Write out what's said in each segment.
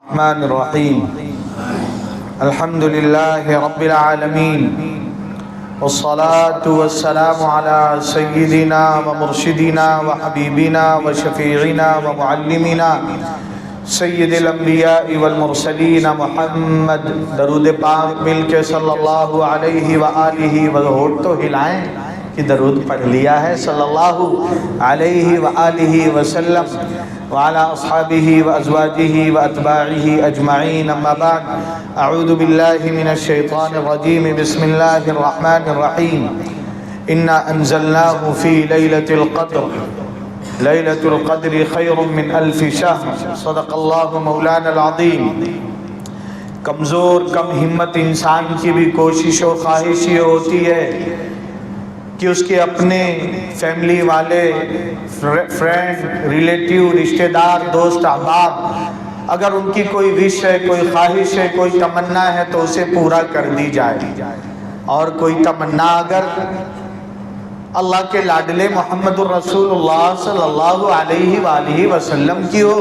الرحمن الرحیم الحمد للہ رب العالمین والصلاة والسلام على سیدنا و مرشدنا و حبیبنا و شفیعنا و معلمنا سید الانبیاء والمرسلین محمد. درود پاک مل کے صلی اللہ علیہ وآلہ وسلم. تو ہلائیں کہ درود پڑھ لیا ہے صلی اللہ علیہ وآلہ وسلم وعلى أصحابه وأزواجه وأتباعه أجمعين. أما بعد، أعوذ بالله من الشيطان الرجيم. بسم الله الرحمن الرحيم. إنا أنزلناه في ليلة القدر. ليلة القدر خير من 1000 شهر. صدق الله مولانا العظيم. کمزور کم ہمت انسان کی بھی کوشش و خواہش یہ ہوتی ہے کہ اس کے اپنے فیملی والے، فرینڈ، ریلیٹیو، رشتہ دار، دوست، احباب، اگر ان کی کوئی وش ہے، کوئی خواہش ہے، کوئی تمنا ہے تو اسے پورا کر دی جائے. اور کوئی تمنا اگر اللہ کے لاڈلے محمد الرسول اللہ صلی اللہ علیہ وآلہ وسلم کی ہو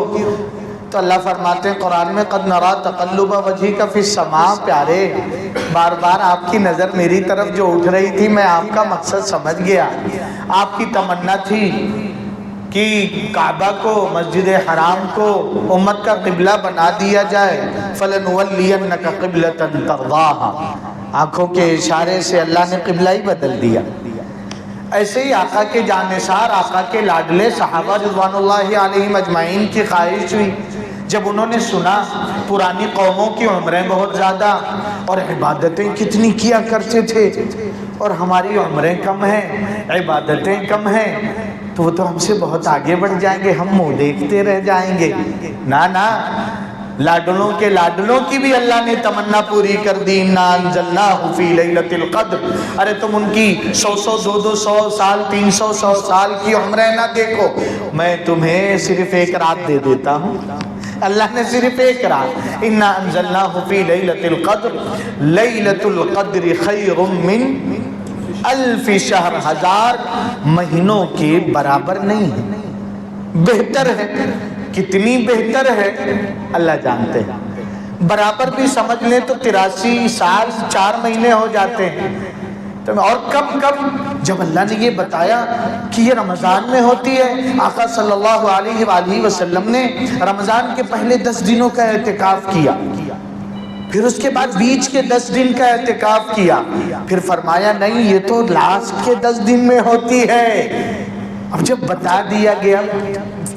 تو اللہ فرماتے ہیں قرآن میں قد نرا تقلب وجہک فی السماء. پیارے، بار بار آپ کی نظر میری طرف جو اٹھ رہی تھی، میں آپ کا مقصد سمجھ گیا. آپ کی تمنا تھی کہ کعبہ کو، مسجد حرام کو امت کا قبلہ بنا دیا جائے. فَلَنُوَلِّيَنَّكَ قِبْلَةً تَرْضَاهَا. آنکھوں کے اشارے سے اللہ نے قبلہ ہی بدل دیا. ایسے ہی آقا کے جانثار، آقا کے لاڈلے صحابہ رضوان اللہ علیہم اجمعین کی خواہش ہوئی جب انہوں نے سنا پرانی قوموں کی عمریں بہت زیادہ اور عبادتیں کتنی کیا کرتے تھے اور ہماری عمریں کم ہیں، عبادتیں کم ہیں، تو وہ تو ہم سے بہت آگے بڑھ جائیں گے، ہم منہ دیکھتے رہ جائیں گے. نا، لاڈلوں کے لاڈلوں کی بھی اللہ نے تمنا پوری کر دی. اِنَّا أَنزَلْنَاهُ فِي لَيْلَةِ الْقَدْرِ. ارے تم ان کی 100 سال 300 سال کی عمریں نہ دیکھو، میں تمہیں صرف ایک رات دے دیتا ہوں. اللہ نے صرف ایک رات. اِنَّا أَنزَلْنَاهُ فِي لَيْلَةِ الْقَدْرِ. لَيْلَةُ الْقَدْرِ خَيْرٌ مِّنْ 1000 شہر. 1000 مہینوں کے برابر نہیں ہے، بہتر ہے. کتنی بہتر ہے اللہ جانتے ہیں. برابر بھی سمجھ لیں تو 83 سال 4 مہینے ہو جاتے ہیں. اور کب جب اللہ نے یہ بتایا کہ یہ رمضان میں ہوتی ہے، آقا صلی اللہ علیہ وآلہ وسلم نے رمضان کے پہلے 10 دنوں کا اعتکاف کیا، پھر اس کے بعد بیچ کے 10 دن کا اعتکاف کیا، پھر فرمایا نہیں یہ تو لاسٹ کے 10 دن میں ہوتی ہے. اب جب بتا دیا گیا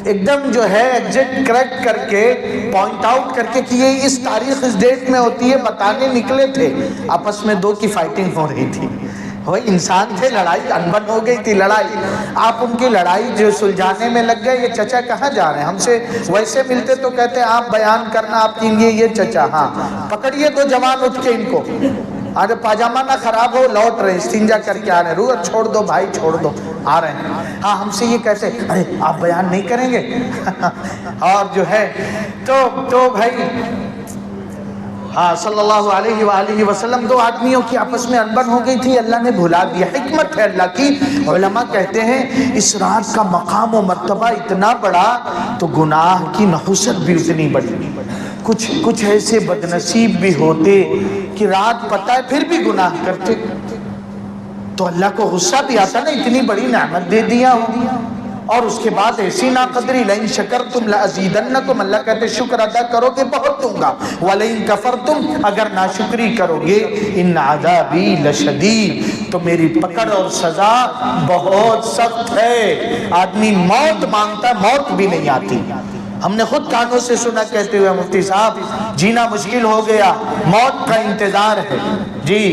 ایک دم جو ہے ایگزیکٹ کریکٹ کر کے، پوائنٹ آؤٹ کر کے کہ یہ اس تاریخ اس ڈیٹ میں ہوتی ہے، بتانے نکلے تھے. آپس میں 2 کی فائٹنگ ہو رہی تھی. وہی انسان تھے، لڑائی انبن ہو گئی تھی لڑائی. آپ ان کی لڑائی جو سلجھانے میں لگ گئے. یہ چچا کہاں جا رہے ہیں؟ ہم سے ویسے ملتے تو کہتے ہیں آپ بیان کرنا آپ کی یہ چچا. ہاں پکڑیے 2 جوان اٹھ کے ان کو. آج پاجامہ نہ خراب ہو، لوٹ رہے استنجا کر کے آ رہے ہیں. روح چھوڑ دو بھائی، چھوڑ دو، آ رہے ہیں. ہاں ہم سے یہ کہتے ہیں ارے آپ بیان نہیں کریں گے. اور جو ہے تو بھائی ہاں صلی اللہ علیہ وآلہ وسلم 2 آدمیوں کی آپس میں انبن ہو گئی تھی. اللہ نے بھلا دیا. حکمت ہے اللہ کی. علماء کہتے ہیں اس رات کا مقام و مرتبہ اتنا بڑا تو گناہ کی نحوست بھی اتنی بڑی. کچھ ایسے بدنصیب بھی ہوتے کہ رات پتہ ہے پھر بھی گناہ کرتے تو اللہ کو غصہ بھی آتا نا، اتنی بڑی نعمت دے دیا ہوں اور اس کے بعد ایسی ناقدری. لَإِن شَكَرْتُمْ لَأَزِيدَنَّكُمْ. اللہ کہتے شکر ادا کرو کہ بہت دوں گا. وَلَئِن كَفَرْتُمْ. اگر ناشکری کرو گے اِنَّ عَذَابِي لَشَدِيدٌ. تو میری پکڑ اور سزا بہت سخت ہے. آدمی موت مانگتا، موت بھی نہیں آتی. ہم نے خود کانوں سے سنا کہتے ہوئے مفتی صاحب جینا مشکل ہو گیا، موت کا انتظار ہے. جی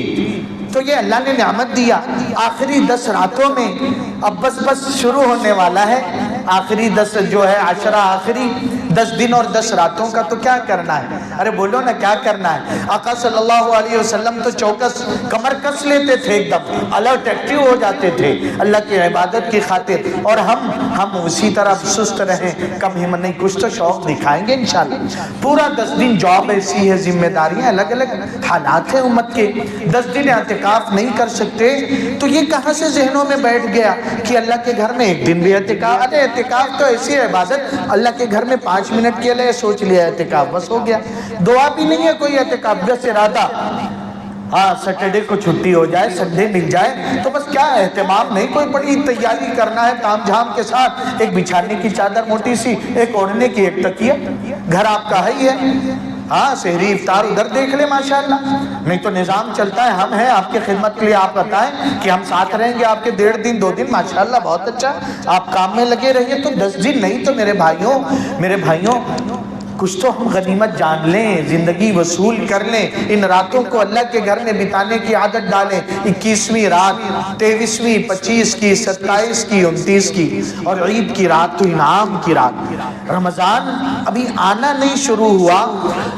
تو یہ اللہ نے نعمت دیا. آخری 10 راتوں میں اب بس شروع ہونے والا ہے. آخری 10 جو ہے عشرہ، آخری 10 دن اور 10 راتوں کا تو کیا کرنا ہے؟ ارے بولو نا کیا کرنا ہے؟ آقا صلی اللہ علیہ وسلم تو چوکس کمر کس لیتے تھے، ایک دم الرٹ ایکٹیو ہو جاتے تھے اللہ کی عبادت کی خاطر. اور ہم اسی طرح سست رہیں، کم ہمت نہیں. کچھ تو شوق دکھائیں گے انشاءاللہ. پورا 10 دن جاب ایسی ہے، ذمہ داریاں الگ الگ حالات ہیں امت کے. 10 دن اعتکاف نہیں کر سکتے تو یہ کہاں سے ذہنوں میں بیٹھ گیا کہ اللہ کے گھر میں ایک دن بھی اعتکاف؟ ارے اعتکاف تو ایسی عبادت، اللہ کے گھر میں 5 5 منٹ کے لیے سوچ لیا اعتکاف، بس ہو گیا. دعا بھی نہیں ہے کوئی اعتکاف، بس ارادہ ہاں سیٹرڈے کو چھٹی ہو جائے، سنڈے مل جائے تو بس کیا اہتمام نہیں، کوئی بڑی تیاری کرنا ہے تام جھام کے ساتھ. ایک بچھانے کی چادر موٹی سی، ایک اوڑھنے کی، ایک تکیہ، گھر آپ کا ہے ہی ہے. ہاں سحری افطار ادھر دیکھ لیں ماشاءاللہ. نہیں تو نظام چلتا ہے، ہم ہیں آپ کی خدمت کے لیے. آپ بتائیں کہ ہم ساتھ رہیں گے آپ کے 1.5 دن 2 دن، ماشاءاللہ بہت اچھا. آپ کام میں لگے رہیے تو 10 دن نہیں تو میرے بھائیوں کچھ تو ہم غنیمت جان لیں، زندگی وصول کر لیں. ان راتوں کو اللہ کے گھر میں بتانے کی عادت ڈالیں. 21ویں رات، 23ویں، 25 کی، 27 کی، 29 کی، اور عید کی رات تو انعام کی رات. رمضان ابھی آنا نہیں شروع ہوا،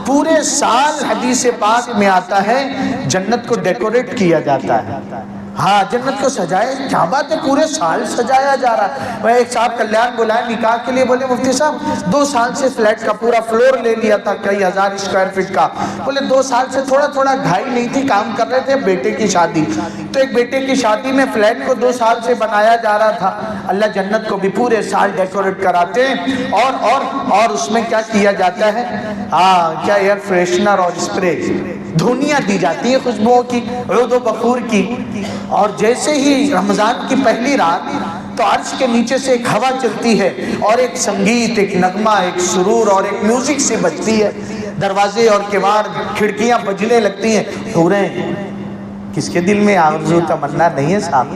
پورے سال حدیث پاک میں آتا ہے جنت کو ڈیکوریٹ کیا جاتا ہے. ہاں جنت کو سجائے، کیا بات ہے، پورے سال سجایا جا رہا ہے. وہ ایک صاحب کلیان بلائے نکاح کے لیے، بولے مفتی صاحب 2 سال سے فلیٹ کا پورا فلور لے لیا تھا کئی ہزار اسکوائر فٹ کا. بولے 2 سال سے تھوڑا گھائی نہیں تھی، کام کر رہے تھے، بیٹے کی شادی. تو ایک بیٹے کی شادی میں فلیٹ کو 2 سال سے بنایا جا رہا تھا. اللہ جنت کو بھی پورے سال ڈیکوریٹ کراتے ہیں. اور اس میں کیا کیا جاتا ہے، کیا ایئر فریشنر اور اسپرے، دھونیاں دی جاتی ہیں خوشبوؤں کی، عود و بخور کی. اور جیسے ہی رمضان کی پہلی رات تو عرش کے نیچے سے ایک ہوا چلتی ہے اور ایک سنگیت، ایک نغمہ، ایک سرور اور ایک میوزک سے بجتی ہے. دروازے اور کیوار کھڑکیاں بجنے لگتی ہیں. حوریں، کس کے دل میں آرزو تمنا نہیں ہے صاحب،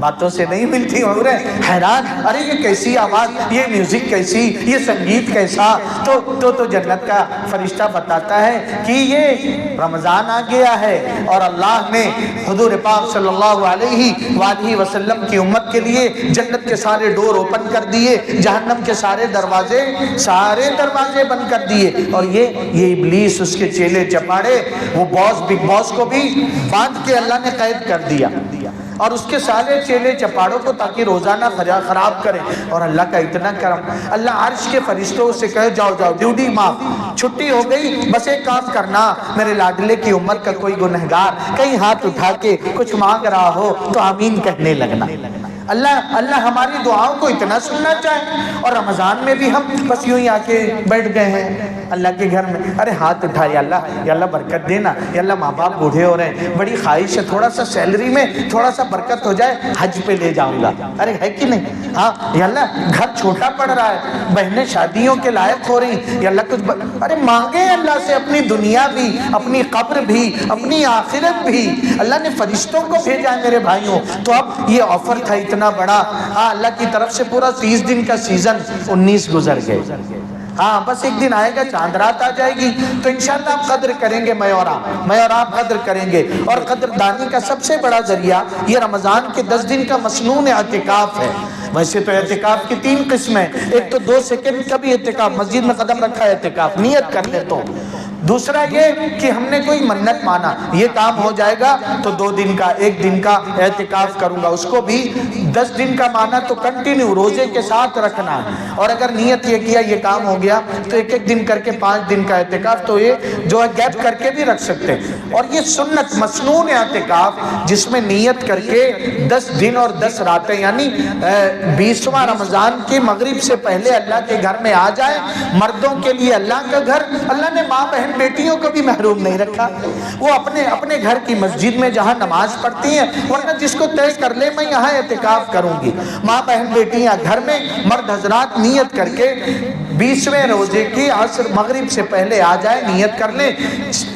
باتوں سے نہیں ملتی حوریں حیران، ارے یہ کیسی آواز، یہ میوزک کیسی، یہ سنگیت کیسا. تو جنت کا فرشتہ بتاتا ہے کہ یہ رمضان آ گیا ہے اور اللہ نے حضور پاک صلی اللہ علیہ وآلہ وسلم کی امت کے لیے جنت کے سارے ڈور اوپن کر دیے، جہنم کے سارے دروازے بند کر دیے. اور یہ ابلیس، اس کے چیلے چپاڑے، وہ باس، بگ باس کو بھی باندھ کے اللہ نے قید کر دیا، اور اس کے سارے چیلے چپاڑوں کو، تاکہ روزانہ خراب کریں. اور اللہ کا اتنا کرم، اللہ عرش کے فرشتوں سے کہے جاؤ ڈیوٹی معاف، چھٹی ہو گئی، بس ایک کام کرنا، میرے لاڈلے کی امت کا کوئی گنہگار کہیں ہاتھ اٹھا کے کچھ مانگ رہا ہو تو آمین کہنے لگنا. اللہ ہماری دعاؤں کو اتنا سننا چاہے. اور رمضان میں بھی ہم بس یوں ہی آ کے بیٹھ گئے ہیں اللہ کے گھر میں، ارے ہاتھ اٹھا، یا اللہ برکت دینا، یا اللہ ماں باپ بوڑھے ہو رہے ہیں، بڑی خواہش ہے تھوڑا سا سیلری میں تھوڑا سا برکت ہو جائے، حج پہ لے جاؤں گا. ارے ہے کہ نہیں؟ ہاں یا اللہ گھر چھوٹا پڑ رہا ہے، بہنیں شادیوں کے لائق ہو رہی، یا اللہ کچھ ارے مانگے اللہ سے، اپنی دنیا بھی، اپنی قبر بھی، اپنی آخرت بھی. اللہ نے فرشتوں کو بھیجا ہے میرے بھائیوں. تو اب یہ آفر تھا اتنا بڑا، اللہ کی طرف سے پورا 30 دن کا سیزن 19 گزر گئے. بس ایک دن آئے گا، چاند رات آ جائے گی تو انشاءاللہ ہم قدر کریں گے، میں اور آپ قدر کریں گے. اور قدر دانی کا سب سے بڑا ذریعہ یہ رمضان کے 10 دن کا مسنون اعتکاف ہے. ویسے تو اعتکاف کی 3 قسمیں، ایک تو 2 سیکنڈ کا بھی اعتکاف، مسجد میں قدم رکھا ہے اعتکاف، نیت کر لے تو. دوسرا یہ کہ ہم نے کوئی منت مانا، یہ کام ہو جائے گا تو 2 دن کا، 1 دن کا اعتکاف کروں گا، اس کو بھی 10 دن کا مانا تو کنٹینیو روزے کے ساتھ رکھنا ہے. اور اگر نیت یہ کیا یہ کام ہو گیا تو 1 دن کر کے 5 دن کا اعتکاف، تو یہ جو ہے گیپ کر کے بھی رکھ سکتے ہیں. اور یہ سنت مسنون اعتکاف جس میں نیت کر کے 10 دن اور 10 راتیں، یعنی 20واں رمضان کی مغرب سے پہلے اللہ کے گھر میں آ جائے. مردوں کے لیے اللہ کا گھر، اللہ نے ماں بہن بیٹیوں کو بھی محروم نہیں رکھا، وہ اپنے گھر کی مسجد میں جہاں نماز پڑھتی ہیں، ورنہ جس کو طے کر لے میں یہاں اعتکاف کروں گی. ماں بہن بیٹیاں گھر میں، مرد حضرات نیت کر کے 20ویں روزے کی عصر مغرب سے پہلے آ جائے، نیت کر لیں.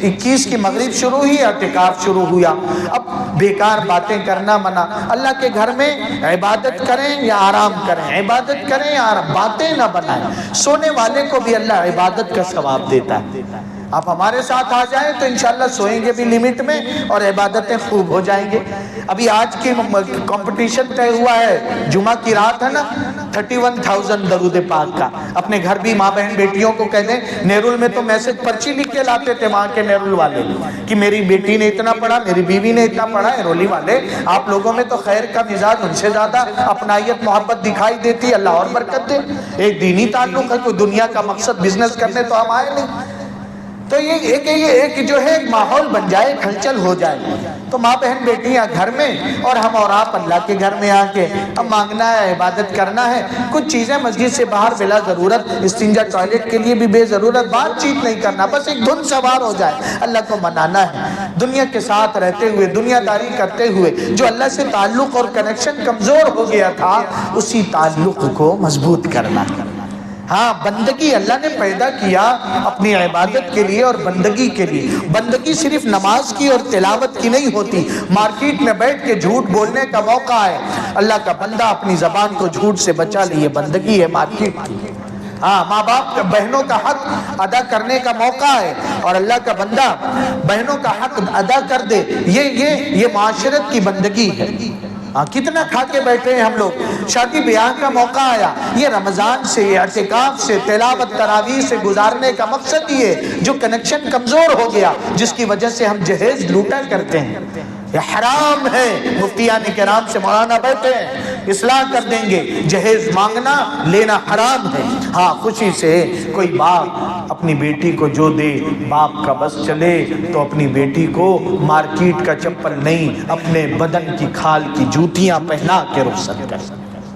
21 کی مغرب شروع ہوئی، اعتکاف شروع ہوا. اب بیکار باتیں کرنا منع، اللہ کے گھر میں عبادت کریں یا آرام کریں، عبادت کریں یا آرام، باتیں نہ بنائیں. سونے والے کو بھی اللہ عبادت کا ثواب دیتا ہے. آپ ہمارے ساتھ آ جائیں تو انشاءاللہ سوئیں گے بھی لمٹ میں اور عبادتیں خوب ہو جائیں گے. ابھی آج کی کمپٹیشن طے ہوا ہے، جمعہ کی رات ہے نا، 31,000 درود پاک کا. اپنے گھر بھی ماں بہن بیٹیوں کو کہہ دیں. نیرول میں تو میسج پرچی لکھ کے لاتے تھے وہاں کے نیرول والے کہ میری بیٹی نے اتنا پڑھا، میری بیوی نے اتنا پڑھا. ایرولی والے آپ لوگوں میں تو خیر کا مزاج ان سے زیادہ اپنائیت محبت دکھائی دیتی، اللہ اور برکت دے. ایک دینی تعلق ہے، کوئی دنیا کا مقصد بزنس کرنے تو ہم آئے نہیں. تو یہ ایک جو ہے ایک ماحول بن جائے، ہلچل ہو جائے. تو ماں بہن بیٹیاں گھر میں اور ہم اور آپ اللہ کے گھر میں آ کے اب مانگنا ہے، عبادت کرنا ہے. کچھ چیزیں مسجد سے باہر بلا ضرورت، استنجا ٹوائلٹ کے لیے بھی بے ضرورت بات چیت نہیں کرنا، بس ایک دھن سوار ہو جائے. اللہ کو منانا ہے، دنیا کے ساتھ رہتے ہوئے، دنیا داری کرتے ہوئے جو اللہ سے تعلق اور کنیکشن کمزور ہو گیا تھا، اسی تعلق کو مضبوط کرنا. ہاں، بندگی اللہ نے پیدا کیا اپنی عبادت کے لیے اور بندگی کے لیے. بندگی صرف نماز کی اور تلاوت کی نہیں ہوتی. مارکیٹ میں بیٹھ کے جھوٹ بولنے کا موقع ہے، اللہ کا بندہ اپنی زبان کو جھوٹ سے بچا لیے، بندگی ہے مارکیٹ کی. ہاں، ماں باپ بہنوں کا حق ادا کرنے کا موقع ہے اور اللہ کا بندہ بہنوں کا حق ادا کر دے، یہ معاشرت کی بندگی ہے. کتنا کھا کے بیٹھے ہیں ہم لوگ. شادی بیاہ کا موقع آیا، یہ رمضان سے، اعتکاف سے، تلاوت تراویح سے گزارنے کا مقصد یہ جو کنیکشن کمزور ہو گیا، جس کی وجہ سے ہم جہیز لوٹا کرتے ہیں. یہ حرام ہے. مفتیان کرام سے مولانا بیٹھے ہیں، اصلاح کر دیں گے. جہیز مانگنا لینا حرام ہے. ہاں، خوشی سے کوئی باپ اپنی بیٹی کو جو دے، باپ کا بس چلے تو اپنی بیٹی کو مارکیٹ کا چپل نہیں، اپنے بدن کی کھال کی جوتیاں پہنا کے رخصت کر.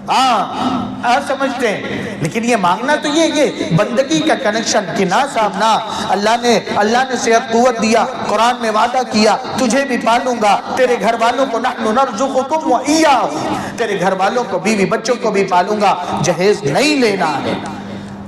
ہاں سمجھتے ہیں، لیکن یہ مانگنا تو یہ بندگی کا کنیکشن کہ نا صاحب نا، اللہ نے صحت قوت دیا، قرآن میں وعدہ کیا تجھے بھی پالوں گا، تیرے گھر والوں کو نحن نرزقکم وإیاہم، تیرے گھر والوں کو، بیوی بچوں کو بھی پالوں گا. جہیز نہیں لینا ہے.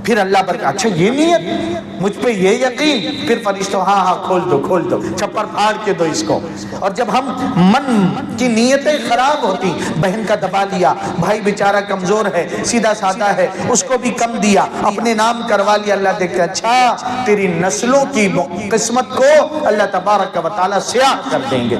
پھر اللہ برکت. اچھا یہ نیت، مجھ پہ یہ یقین. پھر فرشتوں ہاں کھول دو چھپر پھاڑ کے دو اس کو. اور جب ہم من کی نیتیں خراب ہوتی، بہن کا دبا لیا، بھائی بیچارہ کمزور ہے، سیدھا سادہ ہے، اس کو بھی کم دیا، اپنے نام کروا لیا. اللہ دیکھتے اچھا تیری نسلوں کی قسمت کو اللہ تبارک و تعالیٰ سیاہ کر دیں گے.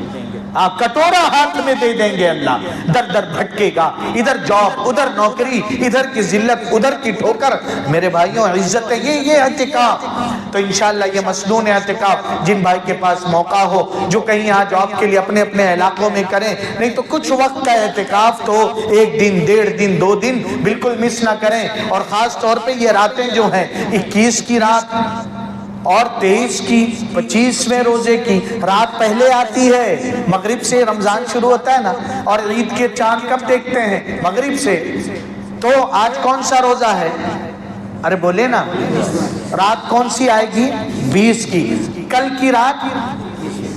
کٹورا ہاتھ میں دے دیں گے. اللہ در در بھٹکے گا، ادھر جاب، ادھر نوکری، ادھر کی ذلت، ادھر کی ٹھوکر. میرے بھائیوں عزت ہے یہ اعتکاف. تو انشاءاللہ یہ مسنون اعتکاف جن بھائی کے پاس موقع ہو، جو کہیں یہاں جاب کے لیے اپنے اپنے علاقوں میں کریں، نہیں تو کچھ وقت کا اعتکاف تو 1 دن 1.5 دن 2 دن بالکل مس نہ کریں. اور خاص طور پہ یہ راتیں جو ہیں 21 کی رات اور 23 کی 25ویں روزے کی رات پہلے آتی ہے. مغرب سے رمضان شروع ہوتا ہے نا، اور عید کے چاند کب دیکھتے ہیں؟ مغرب سے. تو آج کون سا روزہ ہے؟ ارے بولے نا. رات کون سی آئے گی؟ 20 کی. کل کی رات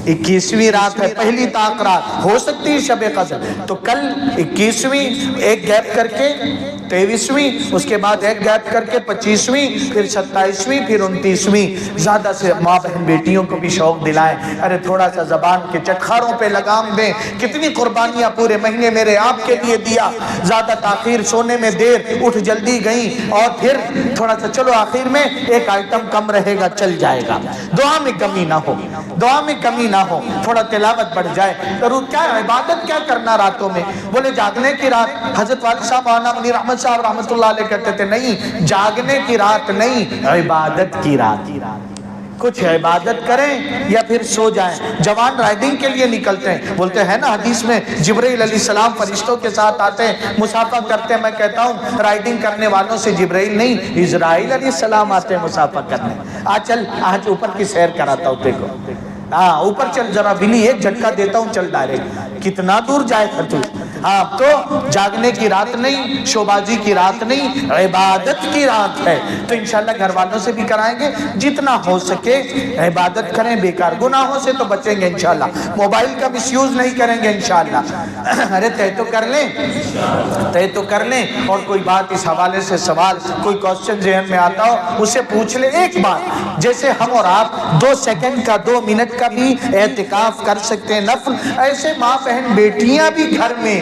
21ویں رات ہے، پہلی طاق رات. ہو سکتی ہے شب قدر. تو کل 21ویں، ایک گیپ کر کے 23ویں، اس کے بعد ایک گیپ کر کے 25ویں، پھر 27ویں، پھر 29ویں. زیادہ سے ماں بہن بیٹیوں کو بھی شوق دلائیں. ارے تھوڑا سا زبان کے چٹخاروں پہ لگام دیں. کتنی قربانیاں پورے مہینے میرے آپ کے لیے دیا. زیادہ تاخیر، سونے میں دیر، اٹھ جلدی گئیں، اور پھر تھوڑا سا چلو آخر میں ایک آئٹم کم رہے گا، چل جائے گا. دعا میں کمی نہ ہو، دعا میں کمی نہ ہو. تھوڑا تلاوت بڑھ جائے. ضرور کیا عبادت کیا کرنا راتوں میں؟ بولے جاگنے کی رات. حضرت والد صاحب مولانا منیر احمد صاحب رحمۃ اللہ علیہ کہتے تھے نہیں، جاگنے کی رات نہیں، عبادت کی رات. کچھ عبادت کریں یا پھر سو جائیں. جوان رائڈنگ کے لیے نکلتے ہیں، بولتے ہیں نا حدیث میں جبرائیل علیہ السلام فرشتوں کے ساتھ آتے ہیں، مسافہ کرتے ہیں. میں کہتا ہوں رائڈنگ کرنے والوں سے جبرائیل نہیں، اسرائیل علیہ السلام آتے ہیں مسافہ کرنے. چل آج اوپر کی سیر کراتا ہوں تیرے کو. اوپر چل ذرا بلی، ایک جھٹکا دیتا ہوں، چل ڈائریکٹ. کتنا دور جائے گا تو. تو جاگنے کی رات نہیں، شوبازی کی رات نہیں، عبادت کی رات ہے. تو انشاءاللہ گھر والوں سے بھی کرائیں گے، جتنا ہو سکے عبادت کریں. بیکار گناہوں سے تو بچیں گے انشاءاللہ. موبائل کا مس یوز نہیں کریں گے انشاءاللہ. ارے طے تو کر لیں. اور کوئی بات اس حوالے سے سوال، کوئی کوسچن ذہن میں آتا ہو اسے پوچھ لیں. ایک بات، جیسے ہم اور آپ 2 سیکنڈ کا 2 منٹ کا بھی اعتکاف کر سکتے ہیں نفل، ایسے ماں بہن بیٹیاں بھی گھر میں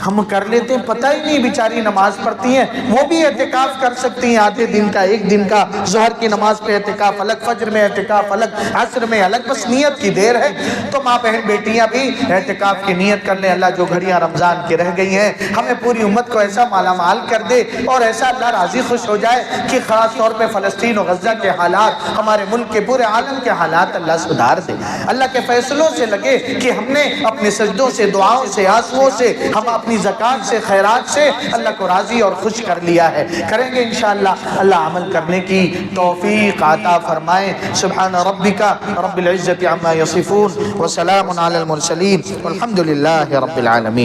ہم کر لیتے ہیں. پتہ ہی نہیں بیچاری نماز پڑھتی ہیں، وہ بھی اعتکاف کر سکتی ہیں. آدھے دن کا، 1 دن کا، ظہر کی نماز پہ اعتکاف الگ، فجر میں اعتکاف الگ، عصر میں الگ. بس نیت کی دیر ہے. تو ماں بہن بیٹیاں بھی اعتکاف کی نیت کر لیں. اللہ جو گھڑیاں رمضان کی رہ گئی ہیں، ہمیں پوری امت کو ایسا مالا مال کر دے اور ایسا اللہ راضی خوش ہو جائے کہ خاص طور پہ فلسطین و غزہ کے حالات، ہمارے ملک کے پورے عالم کے حالات اللہ سدھار دے. اللہ کے فیصلوں سے لگے کہ ہم نے اپنے سجدوں سے، دعاؤں سے، آنسوؤں سے ہم اپنی زکوٰۃ سے خیرات سے اللہ کو راضی اور خوش کر لیا ہے۔ کریں گے انشاءاللہ، اللہ عمل کرنے کی توفیق عطا فرمائے۔ سبحان ربک رب العزت عما یصفون وسلام علی المرسلین والحمد للہ رب العالمین۔